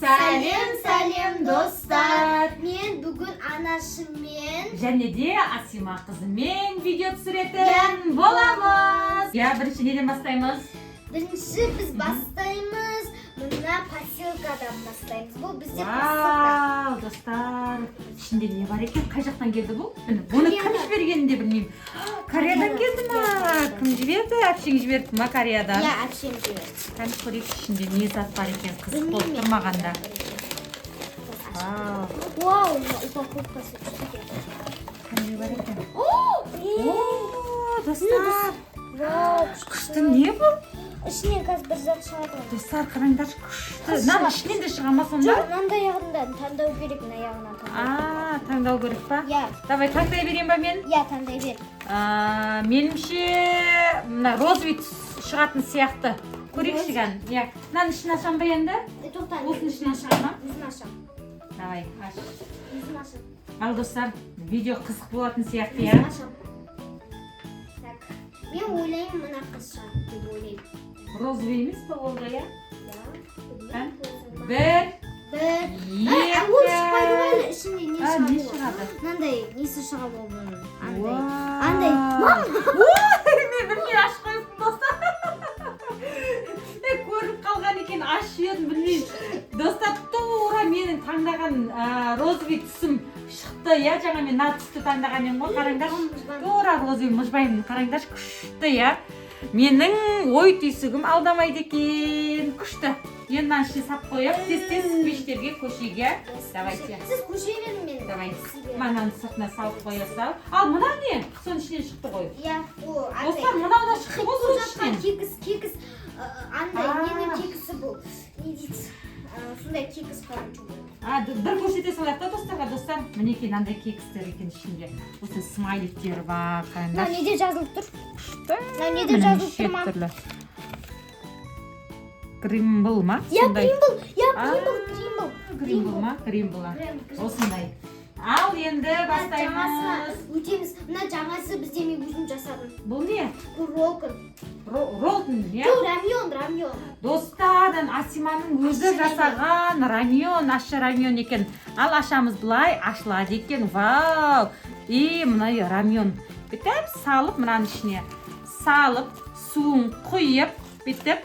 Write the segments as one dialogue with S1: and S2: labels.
S1: Сәлем достар. Мен бүгін анашыммен
S2: және де Асима қызымен видео түсіретін боламыз. Бірінші неден бастаймыз?
S1: Бірінші біз бастаймыз. Мына поселкадан бастаймыз. Бұл бізде поселка.
S2: Достар, ішінде не бар екен? Қай жақтан келді бұл? Бұны кім жібергенін де білмеймін. Кореядан келді ма? Кім жіберді? Әпшең жіберді ма Кореядан?
S1: Я, әпшең жіберді.
S2: Қане көрейік ішінде не зат бар екен? Қызық болып тұрмағанда.
S1: Вау, упаковкасы күшті.
S2: Қандай бар екен? Достар, күшті не бұл?
S1: Ішінен қазір бір зат шығады.
S2: Достар, қараңдар, күшті. Нан ішінен де шыға ма сонда?
S1: Жоқ, мынандай аяғынан таңдау керек, мына аяғынан таңдау.
S2: Таңдау керек па?
S1: Иә.
S2: Давай, таңдай берейін ба мен?
S1: Иә, таңдай бер.
S2: Меніңше мына розовый шығатын сияқты. Көрейікші ған. Иә. Мынаның ішін ашам ба енді?
S1: Тоқта.
S2: Осының ішін ашам ба?
S1: Өзін ашам.
S2: Давай, аш.
S1: Өзін ашам.
S2: Ал достар, видео қызық болатын сияқты,
S1: Өзін
S2: иә?
S1: ашам. Так. Мен ойлаймын мына қыз шығады деп ойлаймын.
S2: Розовый емес па ол да, иә?
S1: Иә.
S2: Бір,
S1: Ол шықпайды ғой, ішінде не шығады?
S2: не шығады?
S1: Мынандай несі шығады ол бұның.
S2: Андай. Мен білмей ашып қойыппын достар. Көріп қалған екен, ашып едім білмеймін. Достар, тура менің таңдаған розовый түсім шықты, иә? Жаңа мен мына түсті таңдаған едім ғой, қараңдар. Тура розовый мұжбаймын, қараңдар, күшті, иә? Менің ой түйсігім алдамайды екен. Күшті. Енді мына ішіне сап қойып, тез-тез пештерге, көшеге. Давайте.
S1: Сіз көше берін мен.
S2: Давай. Мынаны сыртына салып қоя сал. Ал мына не? Соның ішінен шықты ғой.
S1: Иә, ол андай.
S2: Достар, мынау да шықты ғой соның ішінен.
S1: Кекіс, андай, ненің кекісі бұл. Не дейді? Сондай кекіс короче бұл.
S2: Бір көрсете салайық та достарға, достар. Мінекей мынандай кекістер екен ішінде. Осы смайликтер бар,
S1: Мына
S2: қараңдар.
S1: неде жазылып тұр?
S2: Күшті.
S1: Мына неде жазылып тұр ма?
S2: Кримбл ма?
S1: Я кримбл, кримбл.
S2: Кримбл ма? Кримбл. Осындай. Ал енді бастаймыз.
S1: Өтеміз. Мына жаңасы бізде мен өзім жасадым.
S2: Бұл не?
S1: Бұл ролкін.
S2: Ролтон, иә?
S1: Жоқ, рамион.
S2: Достардан Асиманың өзі жасаған рамион, ащы рамион екен. Ал ашамыз былай, ашылады екен. Вау! Мына рамион. Бүйтіп салып, мынаның ішіне салып, суын құйып, бүйтіп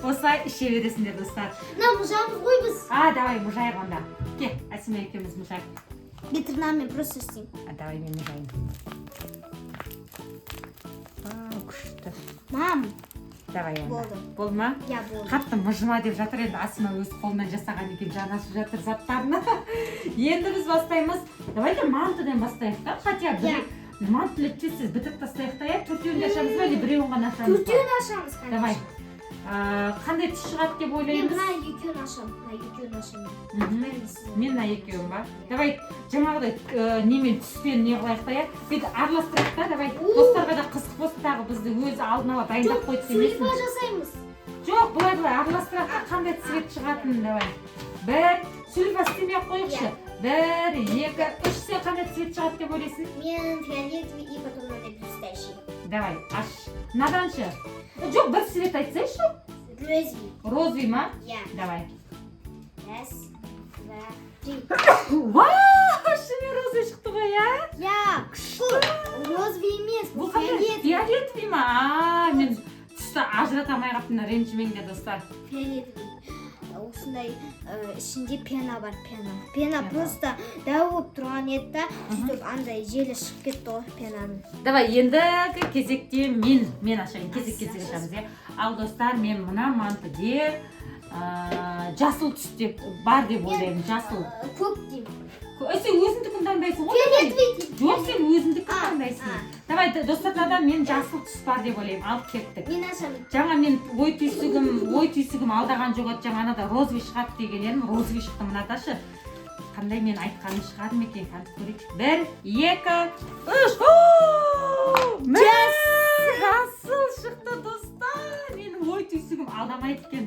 S2: осылай іше бересіңдер, достар.
S1: Мына мұжамыз ғой біз.
S2: Давай, мұжайық онда. Ке, Асима екеуміз мұжайық.
S1: Бетернамен просто істейм.
S2: Давай, мен мұжайын. Күшті.
S1: Мам.
S2: Давай, онда.
S1: Болды.
S2: Болды ма?
S1: Я, болды.
S2: Қатты мұжыма деп жатыр енді, Асима өз қолынан жасаған екен, жанасып жатыр заттарына. Енді біз бастаймыз. Давайте мантыдан бастайық та, хотя бір мантылы тез бітіп тастайық та, төртеуін ашамыз ба, или біреуін ғана ашамыз ба?
S1: Төртеуін ашамыз, конечно.
S2: Давай. Қандай түс шығады деп
S1: Мен
S2: ойлаймыз?
S1: мына екеуін ашам.
S2: Мен мына екеуін ба? Давай, жаңағыдай немен түспен не қылайық та, бүйтіп араластырайық та, давай. Достарға да қызық болсын, тағы бізді өзі алдын ала дайындап қойды демесін.
S1: Сулифа жасаймыз.
S2: Жоқ, былай араластырайық та, қандай цвет шығатынын, давай. Бір, сулифа істемей-ақ қойықшы. Бір, екі, үш, сен қандай цвет шығады деп ойлайсың?
S1: Мен фиолетовый и потом мынандай блестящий.
S2: Давай, аш. Наданшы? Жоқ, бір цвет айтсайшы. Розовый ма?
S1: Я.
S2: Давай.
S1: Раз, два, три.
S2: Вау, шынымен розовый шықты ғой, я?
S1: Я. Бұл розовый емес, бұл фиолетовый.
S2: Фиолетовый ма? Мен түсті ажырата алмай қаптым, ренжімеңдер, достар.
S1: Фиолетовый. Осындай ішінде пена бар, пена просто дәу болып тұрған еді да, сөйтіп андай желі шығып кетті ғой пенаның.
S2: Давай, ендігі кезекте мен ашайын, кезек ашамыз, иә. Ал достар, мен мына мантыде жасыл түс деп бар деп ойлаймын, жасыл.
S1: Көк деймін.
S2: Сен өзіңдікін таңдайсың ғой?
S1: Фиолетовый деймін.
S2: Жоқ, сен өзіңдікін таңдайсың. Давай, достарда мен жасыл түс бар деп ойлаймын, алып кеттік.
S1: Мен ашамын.
S2: Жаңа мен ой түйсігім алдаған жоқ еді, жаңа анада розовый шығады деген едім, розовый шықты мынаташы. Қандай мен айтқаным шығады ма екен, қанды көрейік. Бір, екі, үш. Жасыл шықты, достар. Менің ой түйсігім алдамайды екен.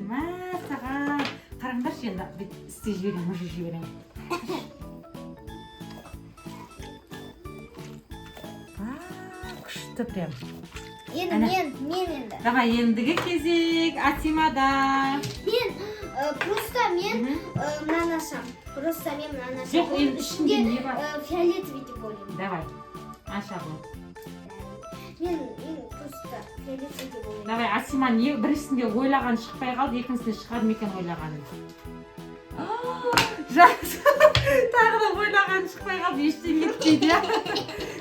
S2: Саған. Қараңдаршы енді, істе жіберейін, мұжы жіберейін. Күшті прям.
S1: Енді мен енді.
S2: Давай, ендігі кезек Асимада.
S1: Мен Просто мен мынаны ашам. Просто мен мынаны ашам.
S2: Жоқ, енді ішінде не бар?
S1: Фиолетовый деп ойлаймын.
S2: Давай. Аша ғой.
S1: Мен просто фиолетовый деп ойлаймын.
S2: Давай, Асима не біріншісінде ойлаған шықпай қалды, екіншісінде шығар ма екен ойлағаны. Жас. Тағы да ойлаған шықпай қалды, ештеңе етпейді.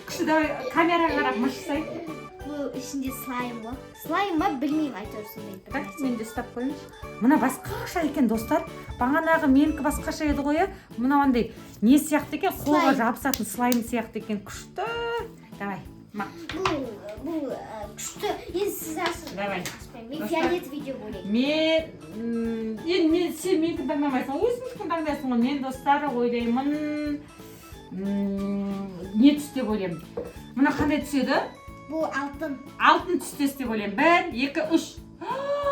S2: Күшті, давай камераға қарап мышсай.
S1: Бұл ішінде слайм ғой. Слайм ба білмеймін, әйтеуір сондай бір
S2: Так,
S1: нәрсе.
S2: мен де ұстап қойыңызшы. Мына басқаша екен, достар. Бағанағы менікі басқаша еді ғой, мынау андай не сияқты екен, қолға жабысатын слайм сияқты екен. Күшті. Давай,
S1: Бұл күшті. Енді сіз ашын.
S2: Давай.
S1: Мен фиолетовый деп ойлаймын.
S2: Мен сен менікін таңдамайсың, өзіңдікін таңдайсың ғой. Мен достар ойлаймын. Не түс деп ойлаймын. Мына қандай түседі?
S1: Бұл алтын.
S2: Алтын түстес деп ойлаймын. 1, 2, 3.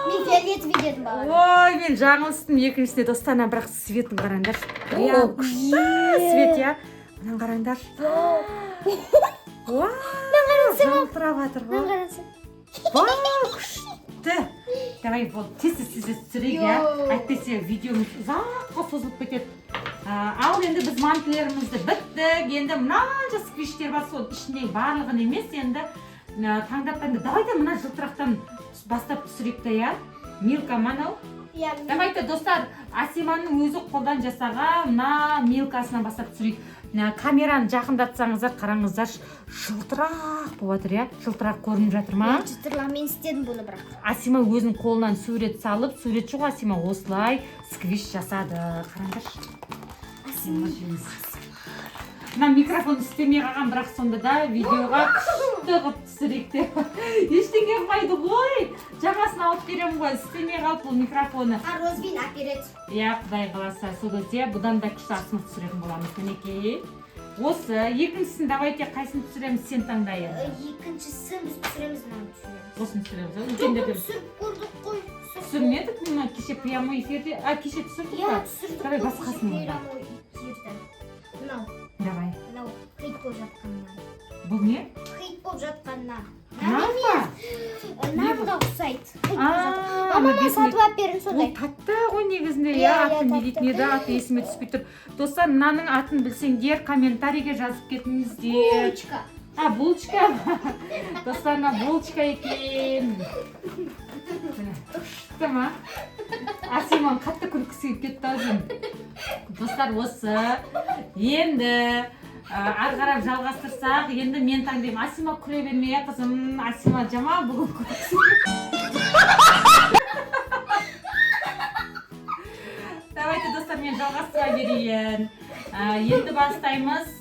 S1: Мен фиолетовый дедім бағана.
S2: Ой, мен жаңылыстым. Екіншісіне достарына, бірақ светін қараңдар. Прям күшті свет, я. Мынаны қараңдар. Вау, жалтырап жатыр ғой. Вау, күшті. Давай, тез түсірейік, я. Әйтпесе видеомыз ұзаққа созылып кетеді. Ал енді біз мантылерімізді біттік. Енді мынанша сквиштер бар, сол ішіндегі барлығын емес, енді таңдап. Давайте мына жылтырақтан бастап түсірейік та, я. Милка манау. Давайте, достар, Асиманың өзі қолдан жасаған мына милкасынан бастап түсірейік. Камераны жақындатсаңыздар, қараңыздар, жылтырақ болып жатыр, я. Жылтырақ көрініп жатыр ма?
S1: Жылтырақ мен істедім бұны бірақ.
S2: Асима өзінің қолынан сурет салып, сурет жоқ, Асима осылай сквиш жасады. Қараңдар. Асима жеңіс. Мына микрофон істемей қалған, бірақ сонда да видеоға күшті қып түсірейік деп. Ештеңе қылмайды ғой. Жаңасын алып берем ғой, істемей қалып бұл микрофоны.
S1: Розбин әпереді.
S2: Я, Құдай қаласа, сол кезде бұдан да күшті асымыз түсіретін боламыз. Мінекей. Осы, екіншісін давайте қайсын түсіреміз, сен таңдайын.
S1: Екіншісін біз түсіреміз, мынаны түсіреміз.
S2: Осын түсіреміз.
S1: Жоқ, түсіріп көрдік қой.
S2: Түсірмедік, мына кеше прямой эфирде, кеше түсірдік па?
S1: Түсірдік.
S2: Давай басқасын онда.
S1: Мынау.
S2: Давай.
S1: Мынау хит болып жатқаннан.
S2: Бұл не?
S1: Хит болып жатқаннан.
S2: Нан
S1: Нанға ұқсайды.
S2: Мама
S1: сатып алып берін сондай.
S2: Ол татты ғой негізінде, я, атын не дейтін еді, аты есіме түспей тұр. Достар, мынаның атын білсеңдер, комментарийге жазып кетіңіздер.
S1: Булочка.
S2: Булочка. Достар, мына булочка екен. Күшті ма? Асиманың қатты күлкісі кетті өзім. Достар, осы. Енді ары қарап жалғастырсақ, енді мен таңдаймын. Асима күле бермей, қызым. Асима жама бүгін күлкісі. Давайте, достар, мен жалғастыра берейін. Енді бастаймыз.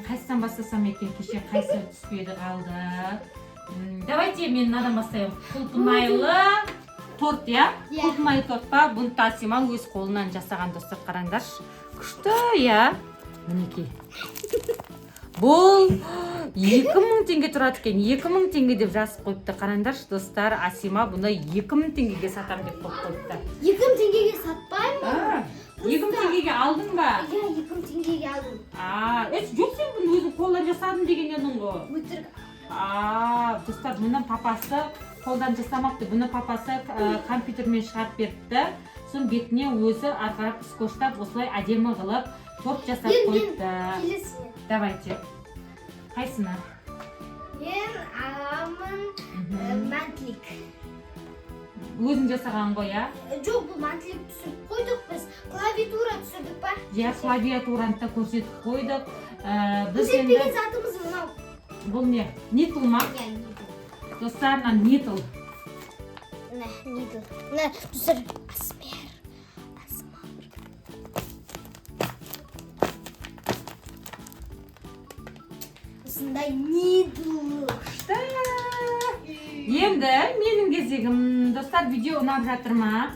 S2: Қайсыдан бастасам екен, кеше қайсы түспеді қалды. Давайте мен надан бастайын. Құлпынайлы торт, я? Құлпынайлы торт па? Бұны Асима өз қолынан жасаған, достар, қараңдар. Күшті, я? Мінекей. Бұл 2000 теңге тұрады екен. 2000 теңге деп жазып қойыпты. Қараңдар, достар, Асима бұны 2000 теңгеге сатам деп қойыпты.
S1: 2000 теңгеге сатпаймын.
S2: 2000 теңгеге алдың ба?
S1: Иә, 2000 теңгеге алдым.
S2: Жоқ, сен бұны өзің қолдан жасадым деген едің ғой.
S1: Өтірік.
S2: Достар, бұны папасы қолдан жасамапты. Бұны папасы компьютермен шығарып беріпті. Соның бетіне өзі арқарап скотчтап осылай әдемі қылып торт жасап қойыпты.
S1: Келесіне.
S2: Давайте. Қайсына?
S1: Мен аламын мантлик.
S2: Өзің жасаған ғой, я?
S1: Жоқ, бұл мантлик түсіріп қойдық біз. Клавиатура түсірдік па?
S2: Я, клавиатураны да көрсетіп қойдық.
S1: Көрсетпеген затымыз мынау.
S2: Бұл не? Нитл ма? Достар, нитл.
S1: Нитл. Түсір. Асмер. Осындай нитл.
S2: Енді менің кезегім. Достар, видео ұнап жатыр ма?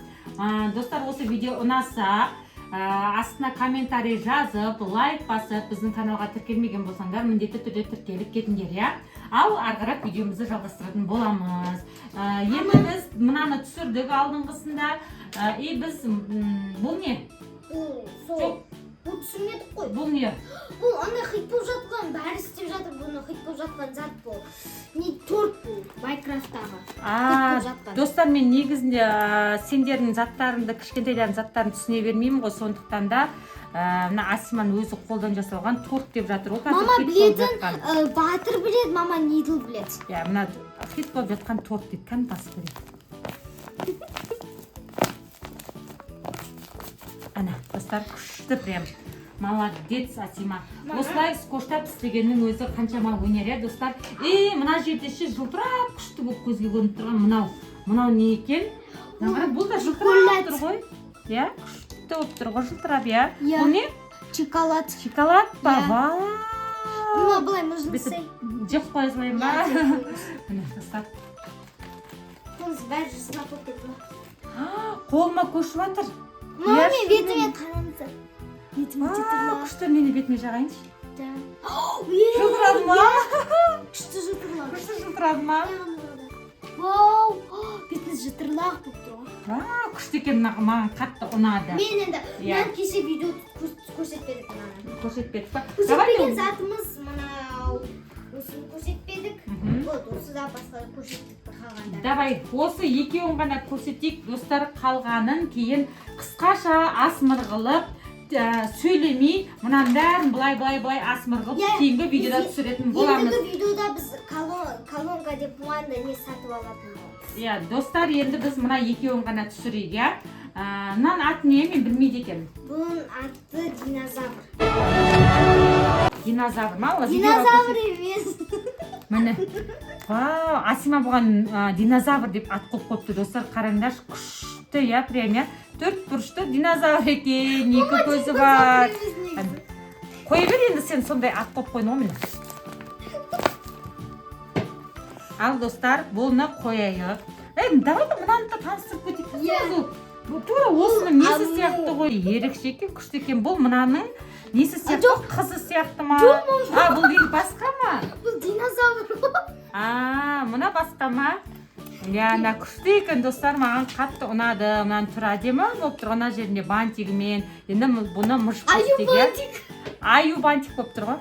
S2: Достар, осы видео ұнаса, астына комментарий жазып, лайк басып, біздің каналға тіркелмеген болсаңдар, міндетті түрде тіркеліп кетіңдер, я? Ал арғарап видеомызды жалғастыратын боламыз. Енді біз мынаны түсірдік алдыңғысында. Біз бұл не?
S1: Сол. Бұл түсірмедік қой.
S2: Бұл не?
S1: Бұл андай хит болып жатқан, бәрі істеп жатыр бұны хит болып жатқан зат бұл. Не торт бұл, Майнкрафттағы.
S2: Достар, мен негізінде сендердің заттарыңды, кішкентайлардың заттарын түсіне бермеймін ғой, сондықтан да мына Асиманың өзі қолдан жасалған торт деп жатыр.
S1: Мама білетін, батыр біледі, мама нидл біледі.
S2: Я, мына хит болып жатқан торт дейді, кән тасы көреді. Ана, достар, күшті прям. Молодец, Асима. Осылай скоштап істегеннің өзі қаншама өнер, достар. Мына жерде жылтырап күшті болып көзге көрініп тұрған мынау не екен? Бұл да жылтырап тұр ғой. Я, күшті болып тұр ғой жылтырап, я. Бұл не?
S1: Шоколад.
S2: Шоколад ба? Вау.
S1: Бұны бұлай мұжынсай.
S2: Жеп қой злайым ба? Міне, достар.
S1: Бұныз бәрі жызға болып кетті.
S2: Қолыма көшіп жатыр.
S1: Мама, мен бетіме қараңыздар. Бетіме жылтырлап.
S2: Күшті, мені бетіме жағайыншы.
S1: Жылтырады
S2: ма?
S1: Күшті жылтырлап.
S2: Күшті жылтырады ма?
S1: Вау, бетіңіз жылтырлақ болып тұр ғой.
S2: Күшті екен, маған қатты ұнады.
S1: Мен енді, мен кеше видео көрсетпедік мынаны.
S2: Көрсетпедік па?
S1: Көрсетпеген затымыз мынау. Осыны көрсетпедік. Осы да басқа көрсеттік қалғанда.
S2: Давай, осы екеуін ғана көрсетейік, достар, қалғанын кейін қысқаша асмырғылып, сөйлемей, мұнан бәрін былай асмырғылып, кейінгі видеода түсіретін боламыз.
S1: Ендігі видеода біз колонка деп мұнда не сатып алатын боламыз.
S2: Достар, енді біз мұна екеуін ғана түсірейік, я. Мұнан аты не, мен білмейді екен.
S1: Бұның аты динозавр.
S2: Динозавр ма?
S1: Динозавр емес.
S2: Міне. Вау, Асима бұған динозавр деп ат қойып қойыпты, достар, қараңдар, күшті, я, прям, я. 4 бұрышты динозавр екен, 2 көзі бар. Қойы бер енді сен сондай ат қойып қойын ғой міне. Ал, достар, бұны қойайық. Давайте мұнаны да таныстырып кетейік. Тура осының несі сияқты ғой, ерекше екен, күшті екен. Бұл мұнаның несі сияқты, қызы сияқты ма? Бұл değil басқа ма?
S1: Бұл динозавр.
S2: Мұна басқа ма? Яна, күшті екен, достар, маған қатты ұнады. Мұнан тұр әдемі болып тұр, ана жерінде бантигімен. Енді бұны мұшып көстеге.
S1: Аю бантик.
S2: Аю бантик болып тұр ғой.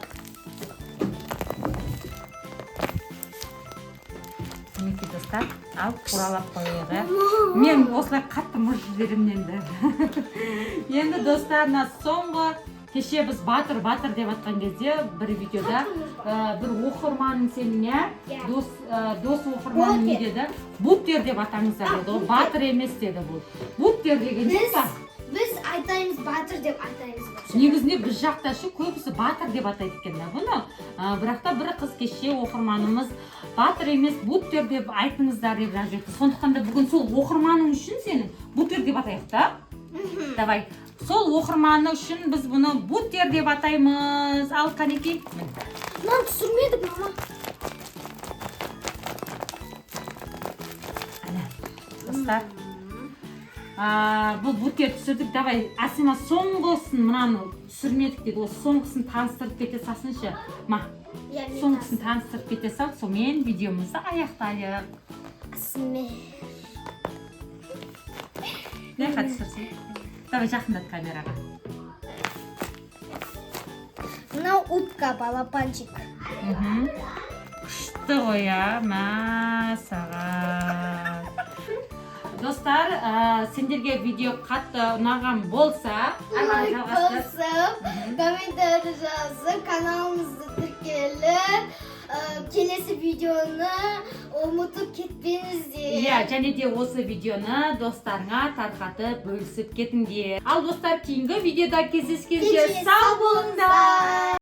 S2: Мінекей, достар, ал құралап қойығы. Мен осылай қатты мұшып жерімнен де. Енді, достар, соңғы кеше біз батыр деп атқан кезде бір видеода бір оқырманың сенің дос оқырманың не деді? Буттер деп атаңыздар деді, батыр емес деді бұл. Буттер деген не ба?
S1: Біз айтаймыз батыр деп айтаймыз.
S2: Негізінде біз жақта көбісі батыр деп атайды екен бұны. Бірақта бір қыз кеше оқырманымыз батыр емес, буттер деп айтыңыздар деп жазып жетті. Сондықтан да бүгін сол оқырманың үшін сенің буттер деп атайық та? Давай. Сол оқырманы үшін біз бұны буттер деп атаймыз. Ал, қанекей?
S1: Мам, түсірмедік, мама.
S2: Әне, достар. Бұл буттер түсірдік. Давай, Асима соңғысын мұнаны түсірмедік деді. Осы соңғысын таныстырып кете салсыншы. Соңғысын таныстырып кете сал, сонымен видеомызды аяқтайық.
S1: Асима.
S2: Не қатысырсың? Давай жақындат камераға.
S1: Мынау утка, балапанчик.
S2: Күшті ғой, мәсаған. Достар, сендерге видео қатты ұнаған болса,
S1: лайк басып, комментарий жазып, каналымызды тіркеліп, келесі видеоны ұмытып кетпеңіздер.
S2: Және де осы видеоны достарыңа тарқатып бөлісіп кетіңдер. Ал достар, кейінгі видеода кездескенше сау болыңдар.